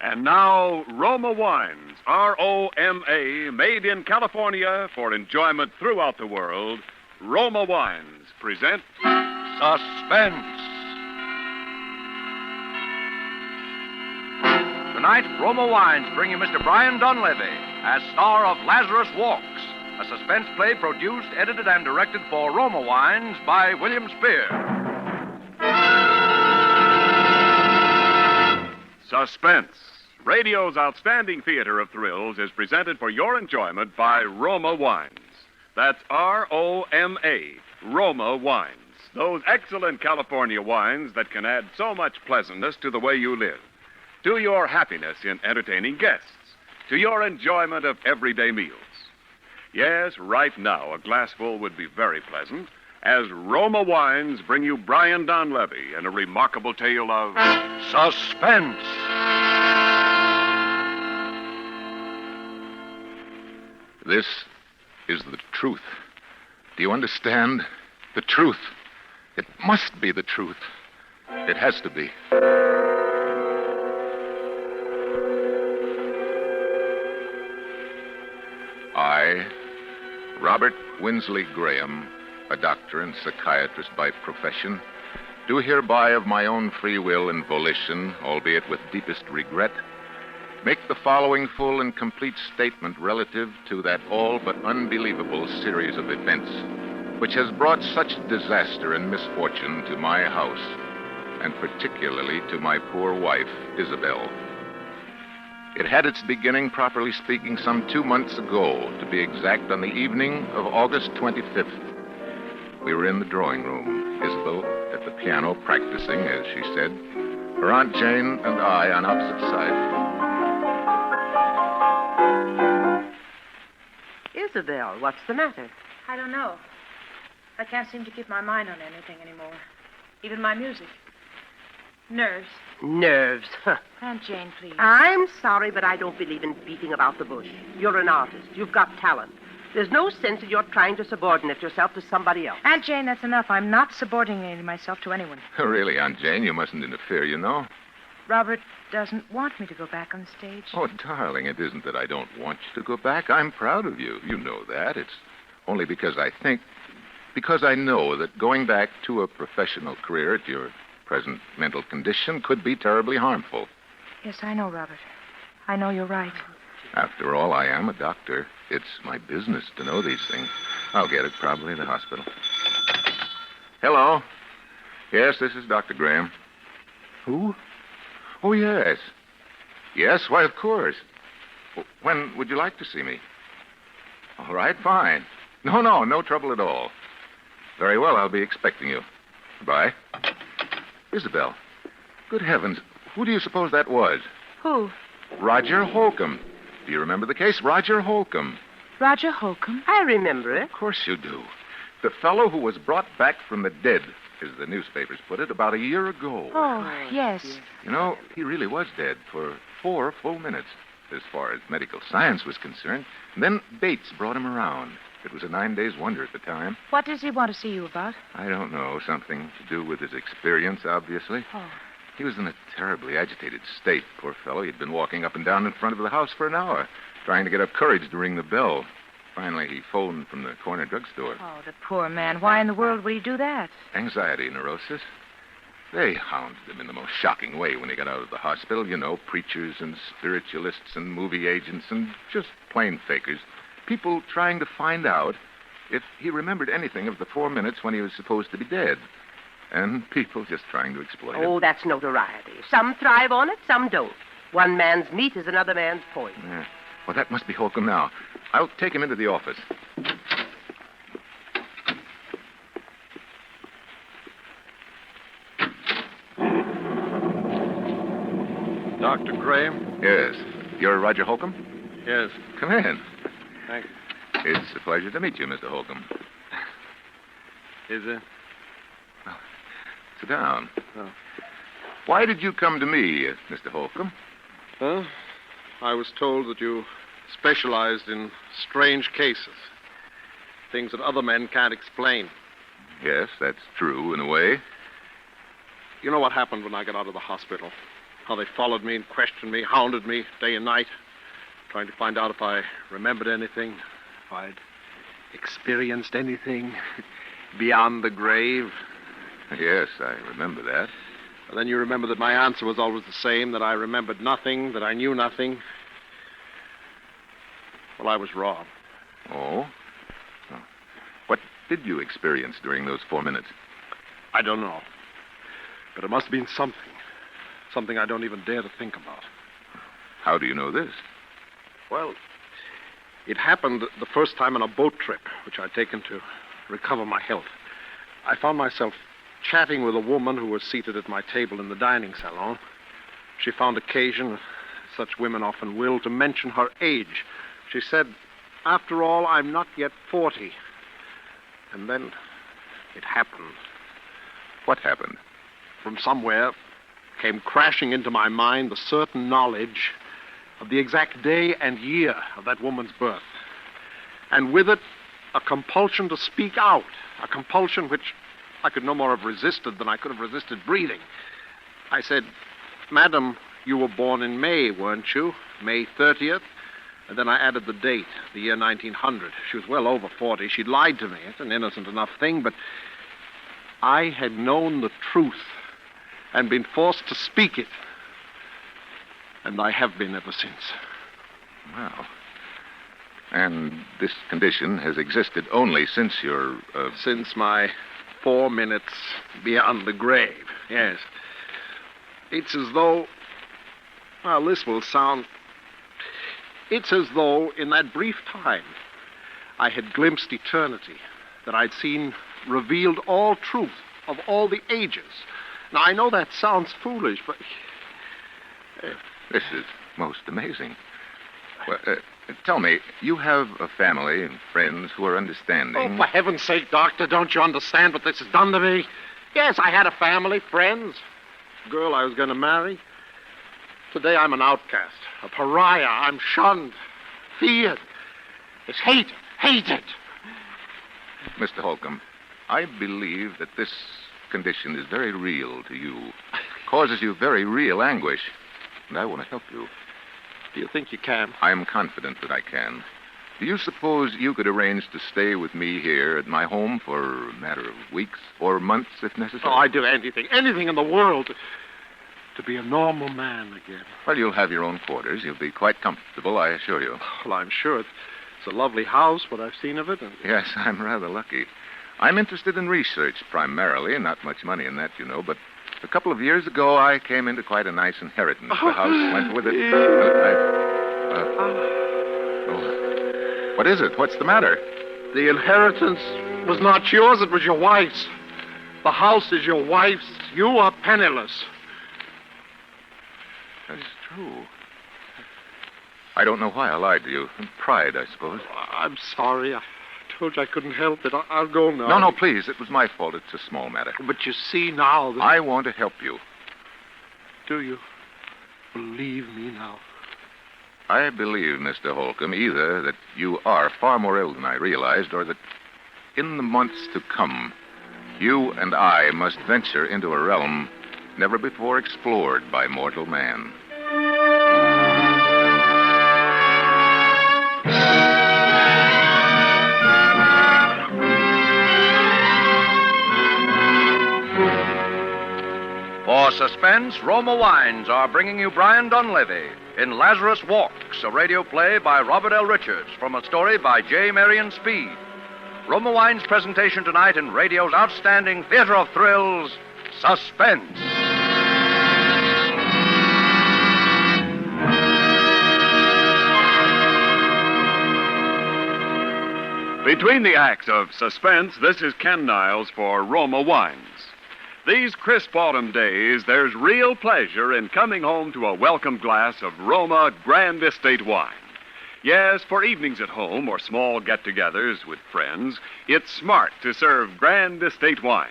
And now, Roma Wines, R-O-M-A, made in California for enjoyment throughout the world. Roma Wines present Suspense. Tonight, Roma Wines bring you Mr. Brian Donlevy as star of Lazarus Walks, a suspense play produced, edited, and directed for Roma Wines by William Spear. Suspense. Radio's outstanding theater of thrills is presented for your enjoyment by Roma Wines. That's R-O-M-A, Roma Wines. Those excellent California wines that can add so much pleasantness to the way you live, to your happiness in entertaining guests, to your enjoyment of everyday meals. Yes, right now, a glassful would be very pleasant, as Roma Wines bring you Brian Donlevy and a remarkable tale of Suspense. This is the truth. Do you understand? The truth. It must be the truth. It has to be. I, Robert Winsley Graham, a doctor and psychiatrist by profession, do hereby of my own free will and volition, albeit with deepest regret, make the following full and complete statement relative to that all but unbelievable series of events which has brought such disaster and misfortune to my house, and particularly to my poor wife, Isabel. It had its beginning, properly speaking, some 2 months ago, to be exact, on the evening of August 25th. We were in the drawing room, Isabel at the piano practicing, as she said, her Aunt Jane and I on opposite sides. Isabel, what's the matter? I don't know. I can't seem to keep my mind on anything anymore. Even my music. Nerves. Nerves. Huh. Aunt Jane, please. I'm sorry, but I don't believe in beating about the bush. You're an artist. You've got talent. There's no sense in your trying to subordinate yourself to somebody else. Aunt Jane, that's enough. I'm not subordinating myself to anyone. Really, Aunt Jane, you mustn't interfere, you know. Robert doesn't want me to go back on the stage. Oh, darling, it isn't that I don't want you to go back. I'm proud of you. You know that. It's only because I know that going back to a professional career at your present mental condition could be terribly harmful. Yes, I know, Robert. I know you're right. After all, I am a doctor. It's my business to know these things. I'll get it probably in the hospital. Hello. Yes, this is Dr. Graham. Who? Oh, yes. Yes, why, of course. When would you like to see me? All right, fine. No trouble at all. Very well, I'll be expecting you. Goodbye. Isabel, good heavens, who do you suppose that was? Who? Roger Holcomb. Do you remember the case? Roger Holcomb. Roger Holcomb? I remember it. Of course you do. The fellow who was brought back from the dead, as the newspapers put it, about a year ago. Oh, yes. You know, he really was dead for 4 full minutes, as far as medical science was concerned. And then Bates brought him around. It was a 9 days wonder at the time. What does he want to see you about? I don't know. Something to do with his experience, obviously. Oh. He was in a terribly agitated state, poor fellow. He'd been walking up and down in front of the house for an hour, trying to get up courage to ring the bell. Finally, he phoned from the corner drugstore. Oh, the poor man. Why in the world would he do that? Anxiety neurosis. They hounded him in the most shocking way when he got out of the hospital. You know, preachers and spiritualists and movie agents and just plain fakers. People trying to find out if he remembered anything of the 4 minutes when he was supposed to be dead. And people just trying to exploit it. Oh, that's notoriety. Some thrive on it, some don't. One man's meat is another man's poison. Yeah. Well, that must be Holcomb now. I'll take him into the office. Dr. Graham? Yes. You're Roger Holcomb? Yes. Come in. Thank you. It's a pleasure to meet you, Mr. Holcomb. Is it? Sit down. Oh. Why did you come to me, Mr. Holcomb? Well, I was told that you specialized in strange cases. Things that other men can't explain. Yes, that's true in a way. You know what happened when I got out of the hospital? How they followed me and questioned me, hounded me day and night, trying to find out if I remembered anything, if I'd experienced anything beyond the grave. Yes, I remember that. And then you remember that my answer was always the same, that I remembered nothing, that I knew nothing. Well, I was wrong. Oh? What did you experience during those 4 minutes? I don't know. But it must have been something. Something I don't even dare to think about. How do you know this? Well, it happened the first time on a boat trip, which I'd taken to recover my health. I found myself chatting with a woman who was seated at my table in the dining salon. She found occasion, such women often will, to mention her age. She said, "After all, I'm not yet 40. And then it happened. What happened? From somewhere came crashing into my mind the certain knowledge of the exact day and year of that woman's birth. And with it, a compulsion to speak out, a compulsion which I could no more have resisted than I could have resisted breathing. I said, "Madam, you were born in May, weren't you? May 30th? And then I added the date, the year 1900. She was well over 40. She'd lied to me. It's an innocent enough thing, but I had known the truth and been forced to speak it. And I have been ever since." Wow. And this condition has existed only since your... Since my 4 minutes beyond the grave, yes. It's as though... Well, this will sound... It's as though, in that brief time, I had glimpsed eternity, that I'd seen revealed all truth of all the ages. Now, I know that sounds foolish, but... This is most amazing. Well, tell me, you have a family and friends who are understanding. Oh, for heaven's sake, Doctor, don't you understand what this has done to me? Yes, I had a family, friends, a girl I was going to marry. Today I'm an outcast, a pariah. I'm shunned, feared. It's hated. Mr. Holcomb, I believe that this condition is very real to you, causes you very real anguish, and I want to help you. Do you think you can? I am confident that I can. Do you suppose you could arrange to stay with me here at my home for a matter of weeks or months, if necessary? Oh, I'd do anything in the world to be a normal man again. Well, you'll have your own quarters. You'll be quite comfortable, I assure you. Well, I'm sure it's a lovely house, what I've seen of it. And... Yes, I'm rather lucky. I'm interested in research primarily, not much money in that, you know, but a couple of years ago I came into quite a nice inheritance. The house went with it. What is it? What's the matter? The inheritance was not yours, it was your wife's. The house is your wife's. You are penniless. That's true. I don't know why I lied to you. Pride, I suppose. I'm sorry. I told you I couldn't help it. I'll go now. No, please. It was my fault. It's a small matter. But you see now that... I want to help you. Do you believe me now? I believe, Mr. Holcomb, either that you are far more ill than I realized, or that in the months to come, you and I must venture into a realm never before explored by mortal man. For suspense, Roma Wines are bringing you Brian Donlevy in Lazarus Walks, a radio play by Robert L. Richards from a story by J. Marion Speed. Roma Wines' presentation tonight in radio's outstanding theater of thrills, Suspense. Between the acts of Suspense, this is Ken Niles for Roma Wines. These crisp autumn days, there's real pleasure in coming home to a welcome glass of Roma Grand Estate wine. Yes, for evenings at home or small get-togethers with friends, it's smart to serve Grand Estate wines.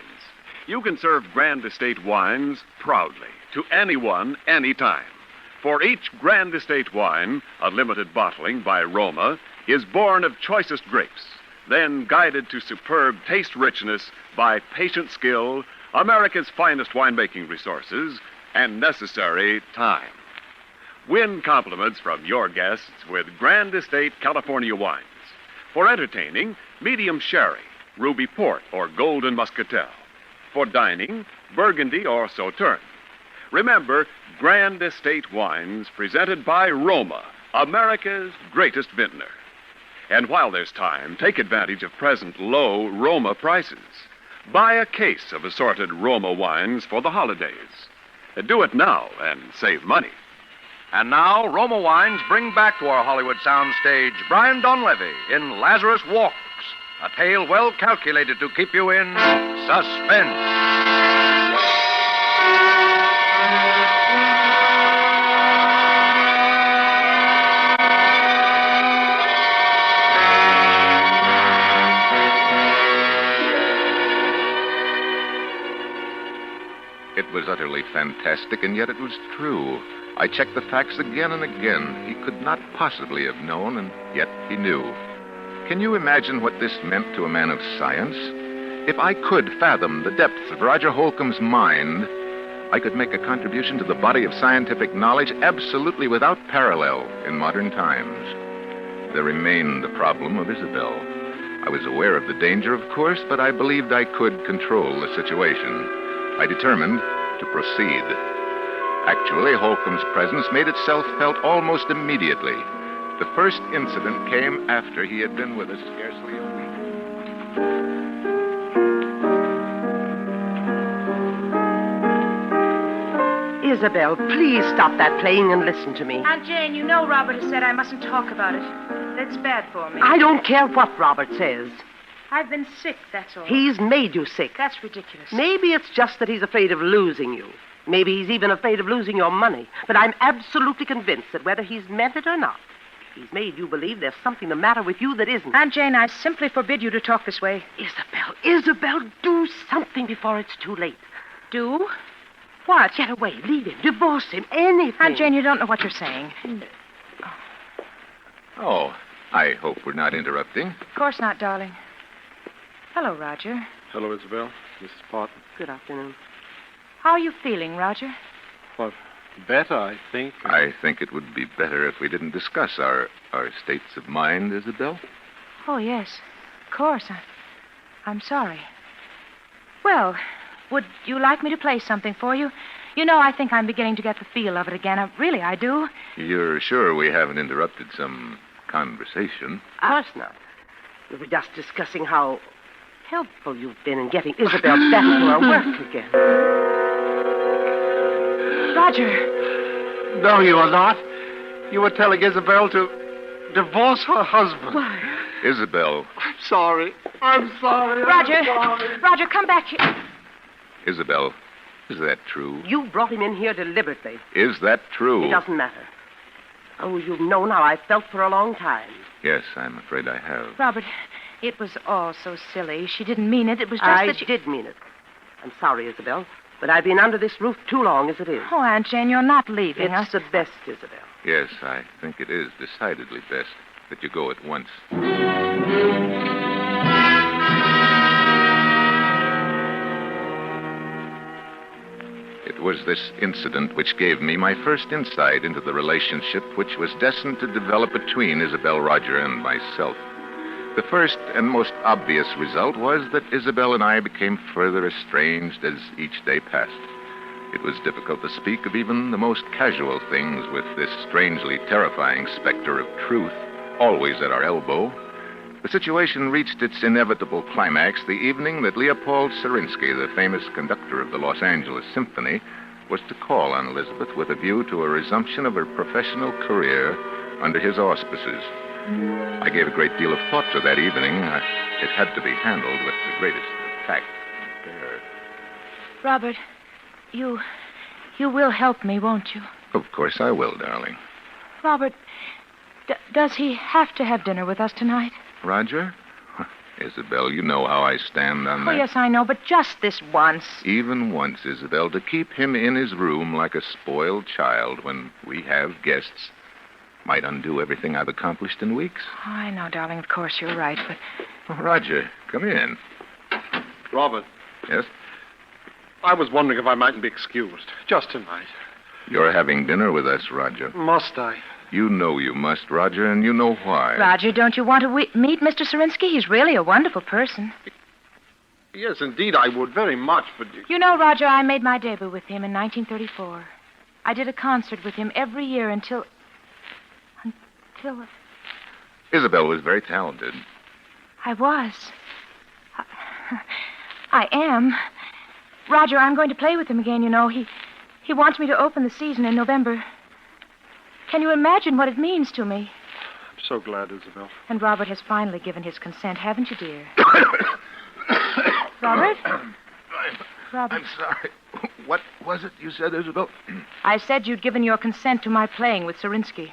You can serve Grand Estate wines proudly to anyone, anytime. For each Grand Estate wine, a limited bottling by Roma, is born of choicest grapes, then guided to superb taste richness by patient skill, America's finest winemaking resources, and necessary time. Win compliments from your guests with Grand Estate California wines. For entertaining, medium sherry, ruby port, or golden muscatel. For dining, Burgundy or Sauterne. Remember, Grand Estate wines presented by Roma, America's greatest vintner. And while there's time, take advantage of present low Roma prices. Buy a case of assorted Roma wines for the holidays. Do it now and save money. And now, Roma Wines bring back to our Hollywood soundstage Brian Donlevy in Lazarus Walks, a tale well calculated to keep you in suspense. It was utterly fantastic, and yet it was true. I checked the facts again and again. He could not possibly have known, and yet he knew. Can you imagine what this meant to a man of science? If I could fathom the depths of Roger Holcomb's mind, I could make a contribution to the body of scientific knowledge absolutely without parallel in modern times. There remained the problem of Isabel. I was aware of the danger, of course, but I believed I could control the situation. I determined to proceed. Actually, Holcomb's presence made itself felt almost immediately. The first incident came after he had been with us scarcely a week. Isabel, please stop that playing and listen to me. Aunt Jane, you know Robert has said I mustn't talk about it. That's bad for me. I don't care what Robert says. I've been sick, that's all. He's made you sick. That's ridiculous. Maybe it's just that he's afraid of losing you. Maybe he's even afraid of losing your money. But I'm absolutely convinced that whether he's meant it or not, he's made you believe there's something the matter with you that isn't. Aunt Jane, I simply forbid you to talk this way. Isabel, do something before it's too late. Do? What? Get away, leave him, divorce him, anything. Aunt Jane, you don't know what you're saying. Oh, I hope we're not interrupting. Of course not, darling. Hello, Roger. Hello, Isabel. Mrs. Parton. Good afternoon. How are you feeling, Roger? Well, better, I think. I think it would be better if we didn't discuss our states of mind, Isabel. Oh, yes. Of course. I'm sorry. Well, would you like me to play something for you? You know, I think I'm beginning to get the feel of it again. Really, I do. You're sure we haven't interrupted some conversation? Of course not. We were just discussing how helpful you've been in getting Isabel back to her work again. Roger. No, you are not. You were telling Isabel to divorce her husband. Why? Isabel. I'm sorry. I'm sorry. Roger. I'm sorry. Roger, come back here. Isabel, is that true? You brought him in here deliberately. Is that true? It doesn't matter. Oh, you've known how I felt for a long time. Yes, I'm afraid I have. Robert, it was all so silly. She didn't mean it. It was just I that she... did mean it. I'm sorry, Isabel, but I've been under this roof too long as it is. Oh, Aunt Jane, you're not leaving us. It's the best, Isabel. Yes, I think it is decidedly best that you go at once. It was this incident which gave me my first insight into the relationship which was destined to develop between Isabel, Roger, and myself. The first and most obvious result was that Isabel and I became further estranged as each day passed. It was difficult to speak of even the most casual things with this strangely terrifying specter of truth always at our elbow. The situation reached its inevitable climax the evening that Leopold Serinsky, the famous conductor of the Los Angeles Symphony, was to call on Elizabeth with a view to a resumption of her professional career under his auspices. I gave a great deal of thought to that evening. It had to be handled with the greatest tact and care. Robert, you will help me, won't you? Of course I will, darling. Robert, does he have to have dinner with us tonight? Roger? Isabel, you know how I stand on Oh, that. yes, I know, but just this once. Even once, Isabel, to keep him in his room like a spoiled child when we have guests might undo everything I've accomplished in weeks. Oh, I know, darling, of course you're right, but... Oh, Roger, come in. Robert, Yes? I was wondering if I mightn't be excused. Just tonight. You're having dinner with us, Roger. Must I? You know you must, Roger, and you know why. Roger, don't you want to meet Mr. Serinsky? He's really a wonderful person. Yes, indeed, I would very much, but... You know, Roger, I made my debut with him in 1934. I did a concert with him every year until... Isabel was very talented. I was. I am. Roger, I'm going to play with him again, you know. He wants me to open the season in November. Can you imagine what it means to me? I'm so glad, Isabel. And Robert has finally given his consent, haven't you, dear? Robert? Robert. I'm sorry. What was it you said, Isabel? I said you'd given your consent to my playing with Serinsky.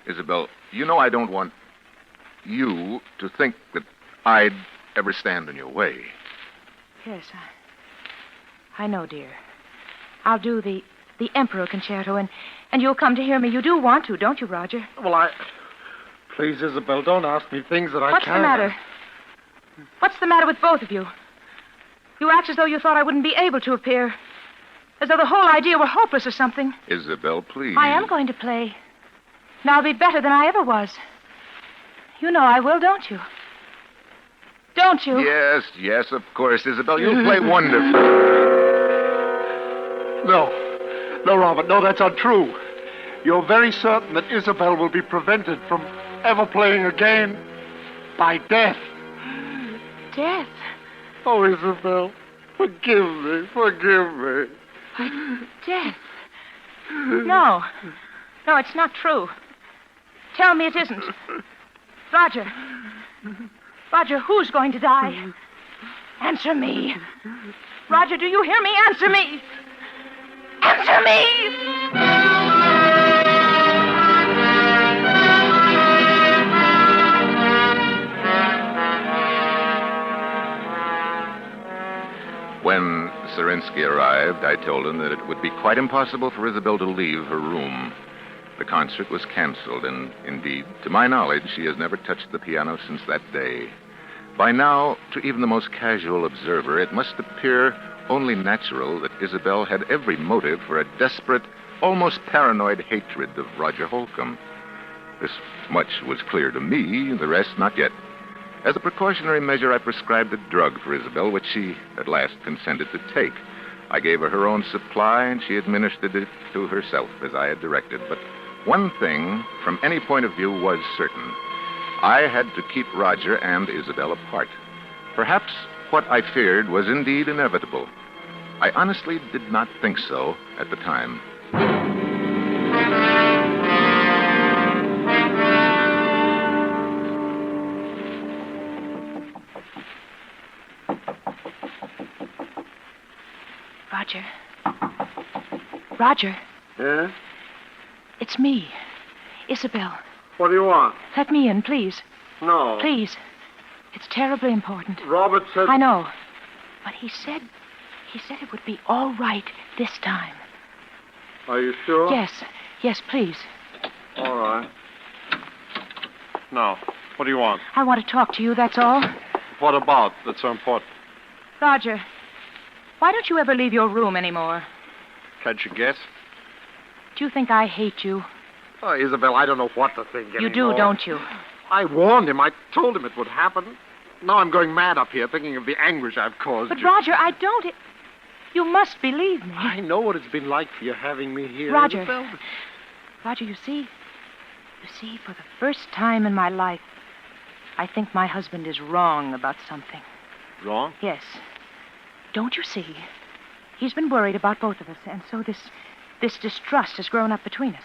Isabel, you know I don't want you to think that I'd ever stand in your way. Yes, I know, dear. I'll do the Emperor Concerto, and you'll come to hear me. You do want to, don't you, Roger? Well, Please, Isabel, don't ask me things that I can't... What's the matter? What's the matter with both of you? You act as though you thought I wouldn't be able to appear. As though the whole idea were hopeless or something. Isabel, please. I am going to play. And I'll be better than I ever was. You know I will, don't you? Don't you? Yes, of course, Isabel. You'll play wonderfully. No, Robert, no, that's untrue. You're very certain that Isabel will be prevented from ever playing again by death. Death? Oh, Isabel, forgive me. Death? No, it's not true. Tell me it isn't. Roger, who's going to die? Answer me. Roger, do you hear me? Answer me. Answer me! When Serinsky arrived, I told him that it would be quite impossible for Isabel to leave her room. The concert was canceled, and indeed, to my knowledge, she has never touched the piano since that day. By now, to even the most casual observer, it must appear only natural that Isabel had every motive for a desperate, almost paranoid hatred of Roger Holcomb. This much was clear to me, the rest not yet. As a precautionary measure, I prescribed a drug for Isabel, which she at last consented to take. I gave her her own supply, and she administered it to herself as I had directed. But one thing, from any point of view, was certain. I had to keep Roger and Isabel apart. Perhaps what I feared was indeed inevitable. I honestly did not think so at the time. Roger. Yeah? It's me, Isabel. What do you want? Let me in, please. No. Please. It's terribly important. Robert said... I know. But he said it would be all right this time. Are you sure? Yes, please. All right. Now, what do you want? I want to talk to you, that's all. What about that's so important? Roger, why don't you ever leave your room anymore? Can't you guess? Do you think I hate you? Oh, Isabel, I don't know what to think anymore. You do, don't you? I warned him. I told him it would happen. Now I'm going mad up here thinking of the anguish I've caused But, you. Roger, I don't... You must believe me. I know what it's been like for you having me here, Roger. Isabel. Roger, you see, for the first time in my life, I think my husband is wrong about something. Wrong? Yes. Don't you see? He's been worried about both of us, and so this distrust has grown up between us.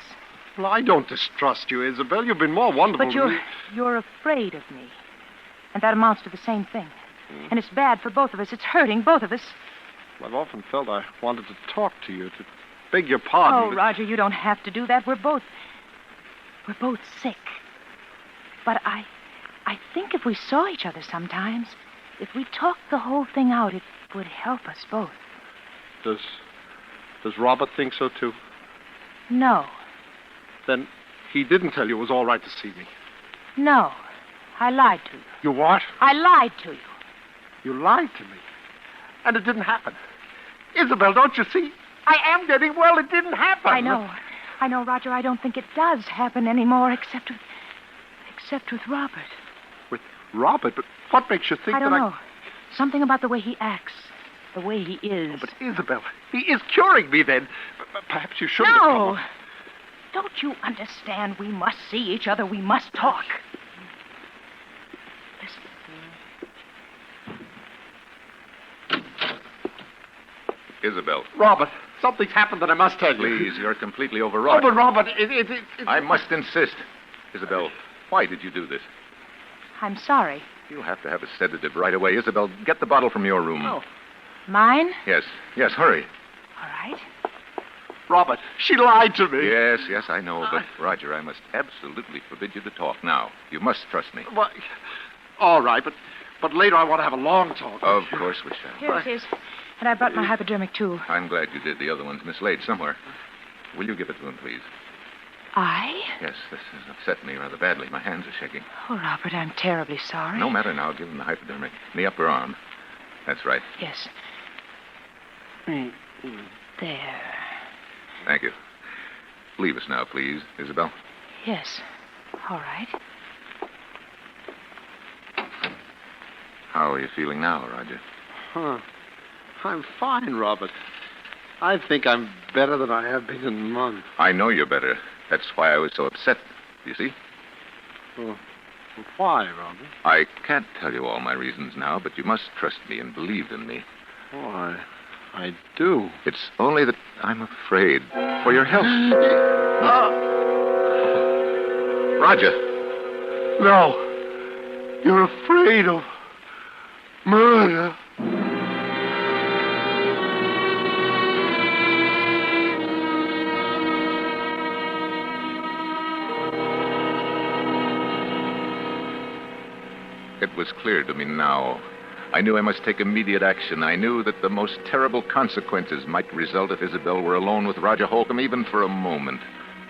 Well, I don't distrust you, Isabel. You've been more wonderful But to me. you're afraid of me. And that amounts to the same thing. And it's bad for both of us. It's hurting both of us. I've often felt I wanted to talk to you, to beg your pardon. Oh, Roger, you don't have to do that. We're both sick. But I think if we saw each other sometimes, if we talked the whole thing out, it would help us both. Does Robert think so, too? No. Then he didn't tell you it was all right to see me. No. I lied to you. You what? I lied to you. You lied to me. And it didn't happen. Isabel, don't you see? I am getting well. It didn't happen. I know, Roger. I don't think it does happen anymore, except with Robert. With Robert? But what makes you think I don't that know. Something about the way he acts, the way he is. Oh, but Isabel, he is curing me then. Perhaps you shouldn't have come No! up. Don't you understand? We must see each other. We must talk. Listen. Isabel, Robert, something's happened that I must tell you. please, you're completely Oh, overwrought. but Robert, it I must insist. Isabel, why did you do this? I'm sorry. You'll have to have a sedative right away. Isabel, get the bottle from your room. Oh. Mine? Yes, hurry. All right. Robert, she lied to me. Yes, I know. But, Roger, I must absolutely forbid you to talk now. You must trust me. Well, all right, but later I want to have a long talk. Of course we shall. Here it is. And I brought my hypodermic, too. I'm glad you did. The other one's mislaid somewhere. Will you give it to him, please? I? Yes, this has upset me rather badly. My hands are shaking. Oh, Robert, I'm terribly sorry. No matter now. Give him the hypodermic. In the upper arm. That's right. Yes. Mm. There. Thank you. Leave us now, please, Isabel. Yes. All right. How are you feeling now, Roger? Huh. I'm fine, Robert. I think I'm better than I have been in months. I know you're better. That's why I was so upset. You see? Oh, why, Robert? I can't tell you all my reasons now, but you must trust me and believe in me. Oh, I do. It's only that I'm afraid for your health. Roger. No. You're afraid of murder. It was clear to me now. I knew I must take immediate action. I knew that the most terrible consequences might result if Isabel were alone with Roger Holcomb, even for a moment.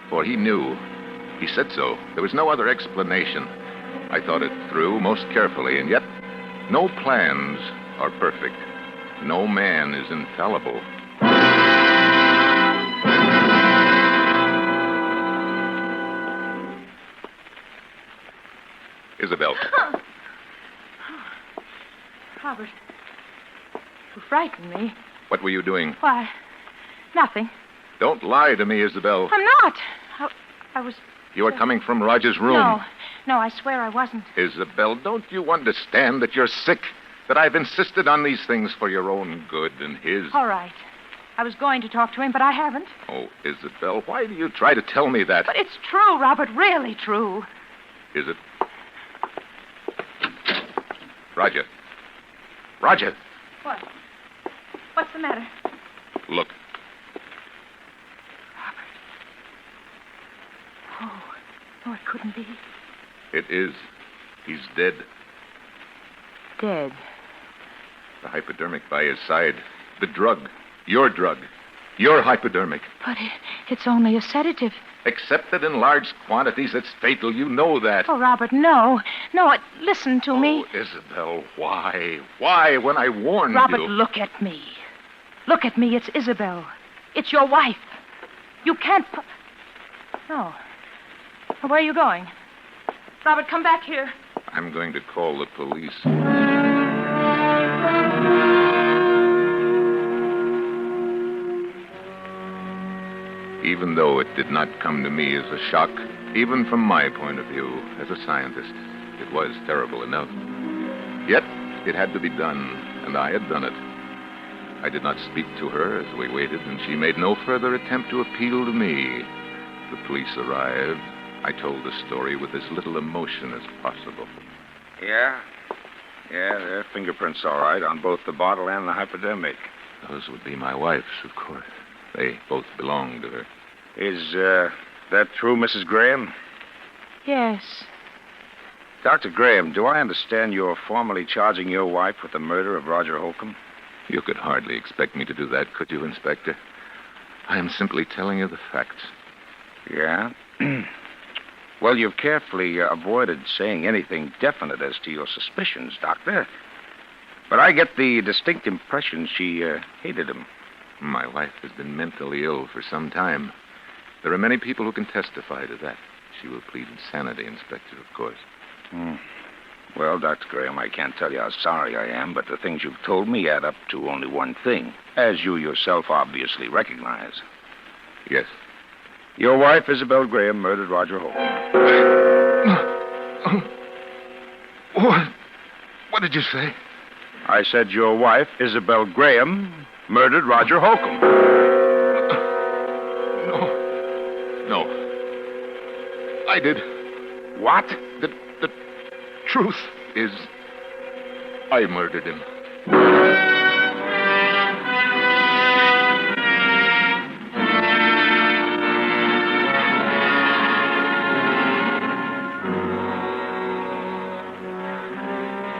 For he knew. He said so. There was no other explanation. I thought it through most carefully, and yet no plans are perfect. No man is infallible. Isabel. Robert, you frightened me. What were you doing? Why, nothing. Don't lie to me, Isabel. I'm not. I was... You were coming from Roger's room. No, I swear I wasn't. Isabel, don't you understand that you're sick? That I've insisted on these things for your own good and his? All right. I was going to talk to him, but I haven't. Oh, Isabel, why do you try to tell me that? But it's true, Robert, really true. Is it? Roger. Roger. What? What's the matter? Look. Oh, no, it couldn't be. It is. He's dead. Dead. The hypodermic by his side. The drug. Your drug. Your hypodermic. But it's only a sedative. Except that in large quantities it's fatal. You know that. Oh, Robert, no. No, listen to me. Oh, Isabel, why? Why when I warned Robert, you? look at me. Look at me. It's Isabel. It's your wife. You can't... No. Where are you going? Robert, come back here. I'm going to call the police. Even though it did not come to me as a shock, even from my point of view as a scientist, it was terrible enough. Yet, it had to be done, and I had done it. I did not speak to her as we waited, and she made no further attempt to appeal to me. The police arrived. I told the story with as little emotion as possible. Yeah, their fingerprints all right on both the bottle and the hypodermic. Those would be my wife's, of course. They both belong to her. Is that true, Mrs. Graham? Yes. Dr. Graham, do I understand you're formally charging your wife with the murder of Roger Holcomb? You could hardly expect me to do that, could you, Inspector? I am simply telling you the facts. Yeah? Well, you've carefully avoided saying anything definite as to your suspicions, Doctor. But I get the distinct impression she hated him. My wife has been mentally ill for some time. There are many people who can testify to that. She will plead insanity, Inspector, of course. Well, Dr. Graham, I can't tell you how sorry I am, but the things you've told me add up to only one thing, as you yourself obviously recognize. Yes. Your wife, Isabel Graham, murdered Roger Holcomb. What did you say? I said your wife, Isabel Graham, murdered Roger Holcomb. No. I did. What? The truth is, I murdered him.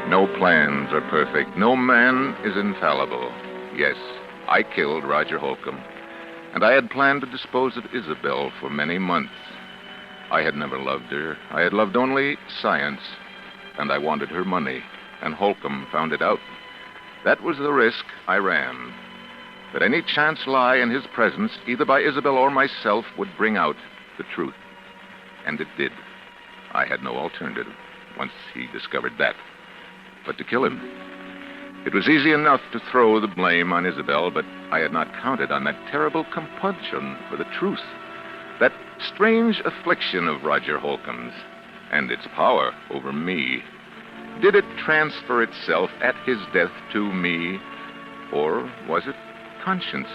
No plans are perfect. No man is infallible. Yes, I killed Roger Holcomb. And I had planned to dispose of Isabel for many months. I had never loved her. I had loved only science. And I wanted her money. And Holcomb found it out. That was the risk I ran. That any chance lie in his presence, either by Isabel or myself, would bring out the truth. And it did. I had no alternative once he discovered that. But to kill him. It was easy enough to throw the blame on Isabel, but I had not counted on that terrible compunction for the truth. That strange affliction of Roger Holcomb's and its power over me. Did it transfer itself at his death to me, or was it conscience?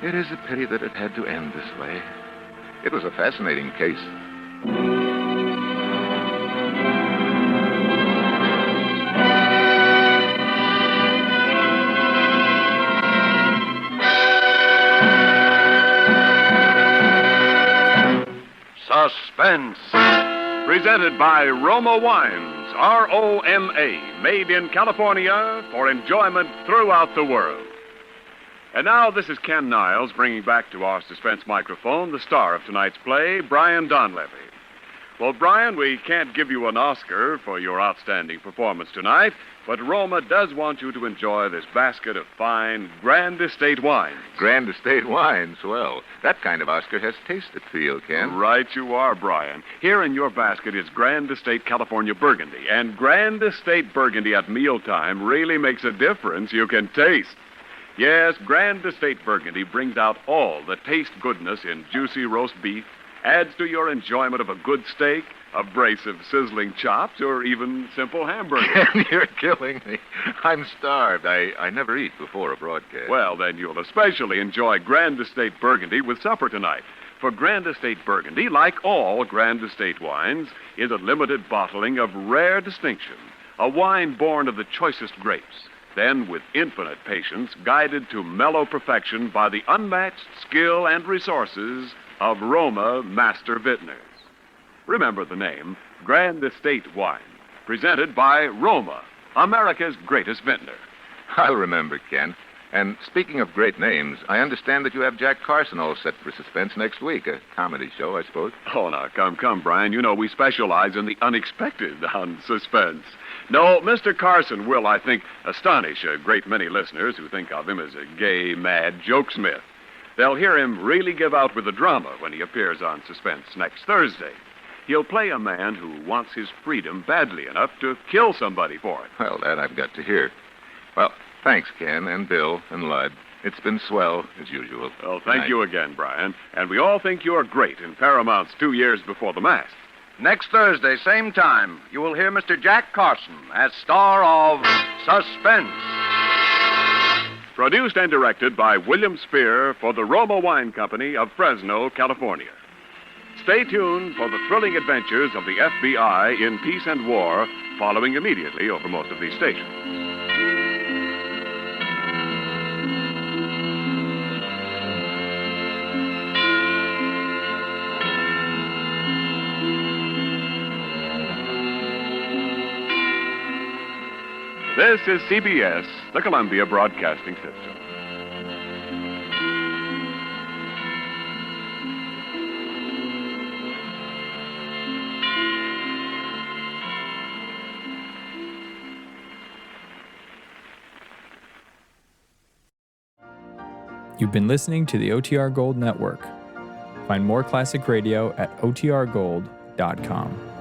It is a pity that it had to end this way. It was a fascinating case. Suspense. Presented by Roma Wines, R-O-M-A, made in California for enjoyment throughout the world. And now this is Ken Niles bringing back to our suspense microphone the star of tonight's play, Brian Donlevy. Well, Brian, we can't give you an Oscar for your outstanding performance tonight, but Roma does want you to enjoy this basket of fine Grand Estate wines. Grand Estate wines. Well, that kind of Oscar has taste appeal, Ken. Right you are, Brian. Here in your basket is Grand Estate California Burgundy, and Grand Estate Burgundy at mealtime really makes a difference you can taste. Yes, Grand Estate Burgundy brings out all the taste goodness in juicy roast beef, adds to your enjoyment of a good steak, a brace of sizzling chops, or even simple hamburgers. You're killing me. I'm starved. I never eat before a broadcast. Well, then you'll especially enjoy Grand Estate Burgundy with supper tonight. For Grand Estate Burgundy, like all Grand Estate wines, is a limited bottling of rare distinction, a wine born of the choicest grapes, then with infinite patience guided to mellow perfection by the unmatched skill and resources of Roma Master Vintners. Remember the name, Grand Estate Wine, presented by Roma, America's greatest vintner. I'll remember, Ken. And speaking of great names, I understand that you have Jack Carson all set for suspense next week. A comedy show, I suppose. Oh, now, come, Brian. You know we specialize in the unexpected on suspense. No, Mr. Carson will, I think, astonish a great many listeners who think of him as a gay, mad jokesmith. They'll hear him really give out with the drama when he appears on Suspense next Thursday. He'll play a man who wants his freedom badly enough to kill somebody for it. Well, that I've got to hear. Well, thanks, Ken, and Bill, and Lud. It's been swell, as usual. Well, thank you again, Brian. And we all think you're great in Paramount's 2 years before the mast. Next Thursday, same time, you will hear Mr. Jack Carson as star of Suspense. Produced and directed by William Spear for the Roma Wine Company of Fresno, California. Stay tuned for the thrilling adventures of the FBI in peace and war, following immediately over most of these stations. This is CBS, the Columbia Broadcasting System. You've been listening to the OTR Gold Network. Find more classic radio at otrgold.com.